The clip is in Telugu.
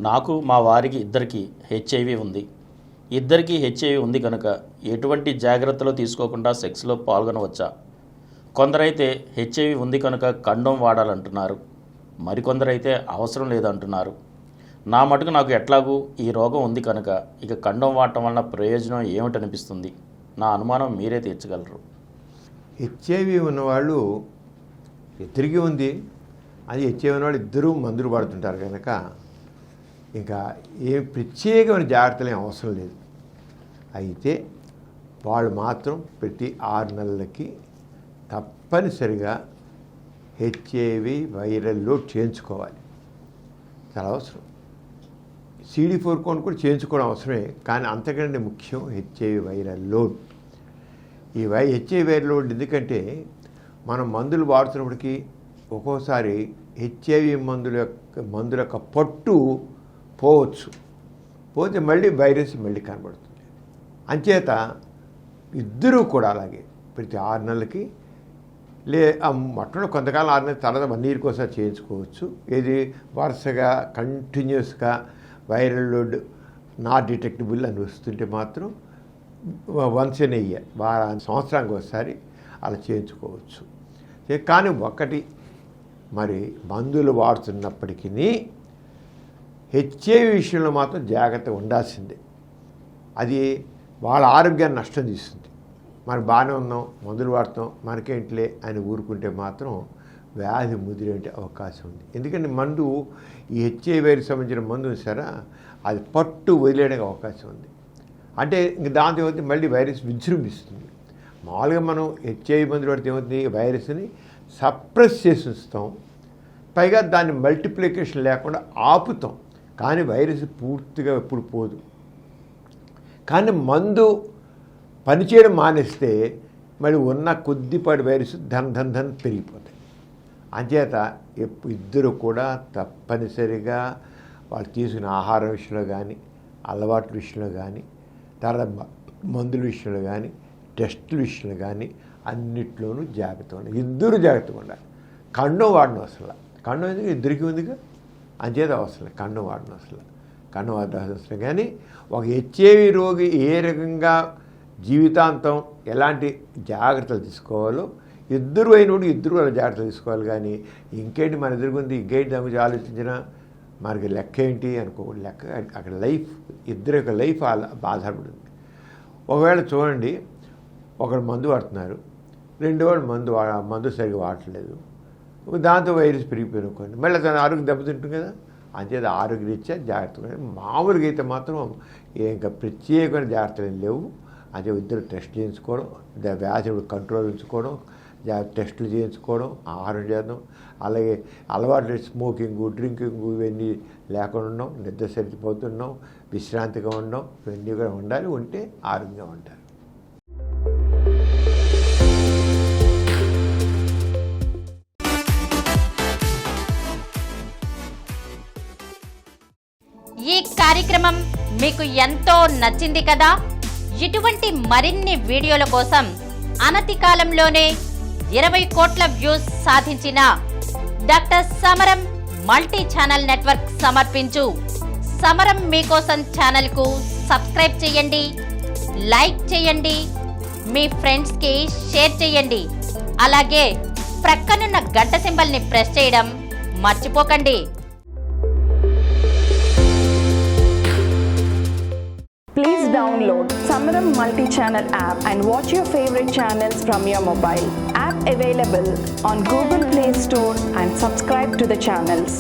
నాకు మా వారికి ఇద్దరికి హెచ్ఐవి ఉంది. ఇద్దరికీ హెచ్ఐవి ఉంది కనుక ఎటువంటి జాగ్రత్తలు తీసుకోకుండా సెక్స్లో పాల్గొనవచ్చా? కొందరైతే హెచ్ఐవి ఉంది కనుక కండోమ్ వాడాలంటున్నారు, మరికొందరైతే అవసరం లేదంటున్నారు. నా మటుకు నాకు ఎట్లాగూ ఈ రోగం ఉంది కనుక ఇక కండోమ్ వాడటం వలన ప్రయోజనం ఏమిటనిపిస్తుంది? నా అనుమానం మీరే తీర్చగలరు. హెచ్ఐవి ఉన్నవాళ్ళు ఇద్దరికీ ఉంది, అది హెచ్ఐవి ఉన్నవాళ్ళు ఇద్దరూ మందులు పడుతుంటారు కనుక ఇంకా ఏ ప్రత్యేకమైన జాగ్రత్తలు ఏం అవసరం లేదు. అయితే వాళ్ళు మాత్రం ప్రతి 6 నెలలకి తప్పనిసరిగా హెచ్ఐవి వైరల్ లోడ్ చేయించుకోవాలి. చాలా అవసరం. CD4 కౌంట్ కూడా చేయించుకోవడం అవసరమే, కానీ అంతకంటే ముఖ్యం హెచ్ఐవి వైరల్ లోడ్. ఈ హెచ్ఐవి వైరల్ లోడ్ ఎందుకంటే మనం మందులు వాడుతున్నప్పటికీ ఒక్కోసారి హెచ్ఐవి మందుల యొక్క పట్టు పోవచ్చు, పోతే మళ్ళీ వైరస్ మళ్ళీ కనబడుతుంది. అంచేత ఇద్దరూ కూడా అలాగే ప్రతి 6 నెలలకి మొట్టమొదటి కొంతకాలం 6 నెలల తర్వాత 1 ఇయర్కి ఒకసారి చేయించుకోవచ్చు. ఇది వరుసగా కంటిన్యూస్గా వైరల్ లోడ్ నాట్ డిటెక్టబుల్ అని వస్తుంటే మాత్రం వన్స్ ఇన్ ఎ ఇయర్, సంవత్సరానికి ఒకసారి అలా చేయించుకోవచ్చు. కానీ ఒకటి మరి మందులు వాడుతున్నప్పటికీ హెచ్ఐవి విషయంలో మాత్రం జాగ్రత్తగా ఉండాల్సిందే. అది వాళ్ళ ఆరోగ్యాన్ని నష్టం తీస్తుంది. మనకు బాగానే ఉన్నాం, మందులు వాడుతాం, మనకేంటిలే అని ఊరుకుంటే మాత్రం వ్యాధి ముదిరే అవకాశం ఉంది. ఎందుకంటే మందు ఈ హెచ్ఐవి వైరస్ సంబంధించిన మందు సరే అది పట్టు వదిలేయడానికి అవకాశం ఉంది. అంటే ఇంక దాంతో ఏమవుతుంది, మళ్ళీ వైరస్ విజృంభిస్తుంది. మామూలుగా మనం హెచ్ఐవి మందులు పడితే ఏమవుతుంది, వైరస్ని సప్రెస్ చేసి ఉంచుతాం, పైగా దాన్ని మల్టిప్లికేషన్ లేకుండా ఆపుతాం. కానీ వైరస్ పూర్తిగా ఎప్పుడు పోదు. కానీ మందు పనిచేయడం మానేస్తే మరి ఉన్న కొద్దిపాటి వైరస్ ధన్ పెరిగిపోతాయి. అంచేత ఇద్దరు కూడా తప్పనిసరిగా వాళ్ళు తీసుకునే ఆహారం విషయంలో కానీ, అలవాట్ల విషయంలో కానీ, తర్వాత మందుల విషయంలో కానీ, టెస్టుల విషయంలో కానీ అన్నిట్లోనూ జాగ్రత్తగా ఉండాలి. ఇద్దరు జాగ్రత్తగా ఉండాలి. కండోమ్ వాడడం అసలు, కండోమ్ ఎందుకు ఇద్దరికి ఉందిగా, అంచేత అవసరం కండోమ్ వాడడం అసలు, కండోమ్ వాడడం అవసరం. కానీ ఒక హెచ్ఐవి రోగి ఏ రకంగా జీవితాంతం ఎలాంటి జాగ్రత్తలు తీసుకోవాలో ఇద్దరు అయినోడు ఇద్దరు అలా జాగ్రత్తలు తీసుకోవాలి. కానీ ఇంకేంటి మన ఎదురుగుంది, ఇంకేంటి దాని గురించి ఆలోచించినా మనకి లెక్క ఏంటి అనుకోకూడదు. లెక్క అక్కడ లైఫ్, ఇద్దరు యొక్క లైఫ్ ఆధారపడింది. ఒకవేళ చూడండి, ఒకడు మందు వాడుతున్నారు, రెండో వాడు మందు సరిగ్గా వాడట్లేదు, దాంతో వైరస్ పెరిగిపోయినుకోండి, మళ్ళీ తన ఆరోగ్యం దెబ్బతింటుంది కదా. అంచేది ఆరోగ్యరీత్యా జాగ్రత్తగా, మామూలుగా అయితే మాత్రం ఇంకా ప్రత్యేకమైన జాగ్రత్తలు లేవు. అంటే ఇద్దరు టెస్ట్ చేయించుకోవడం, వ్యాధి కంట్రోల్ ఉంచుకోవడం, టెస్టులు చేయించుకోవడం, ఆహారం చేద్దాం, అలాగే అలవాట్లు స్మోకింగ్, డ్రింకింగ్ ఇవన్నీ లేకుండా ఉండడం, నిద్ర సరిపోతున్నాం, విశ్రాంతిగా ఉండడం, ఇవన్నీ కూడా ఉండాలి. ఉంటే ఆరోగ్యంగా ఉంటారు. ఈ కార్యక్రమం మీకు ఎంతో నచ్చింది కదా. ఇటువంటి మరిన్ని వీడియోల కోసం అనతి కాలంలోనే 20 కోట్ల వ్యూస్ సాధించిన డాక్టర్ సమరం మల్టీ ఛానల్ నెట్వర్క్ సమర్పించు సమరం మీకోసం ఛానల్కు సబ్స్క్రైబ్ చేయండి, లైక్ చేయండి, మీ ఫ్రెండ్స్కి షేర్ చేయండి. అలాగే ప్రక్కనున్న గంట సింబల్ని ప్రెస్ చేయడం మర్చిపోకండి. Please download Samaram multi-channel app and watch your favorite channels from your mobile. App available on Google Play Store and subscribe to the channels.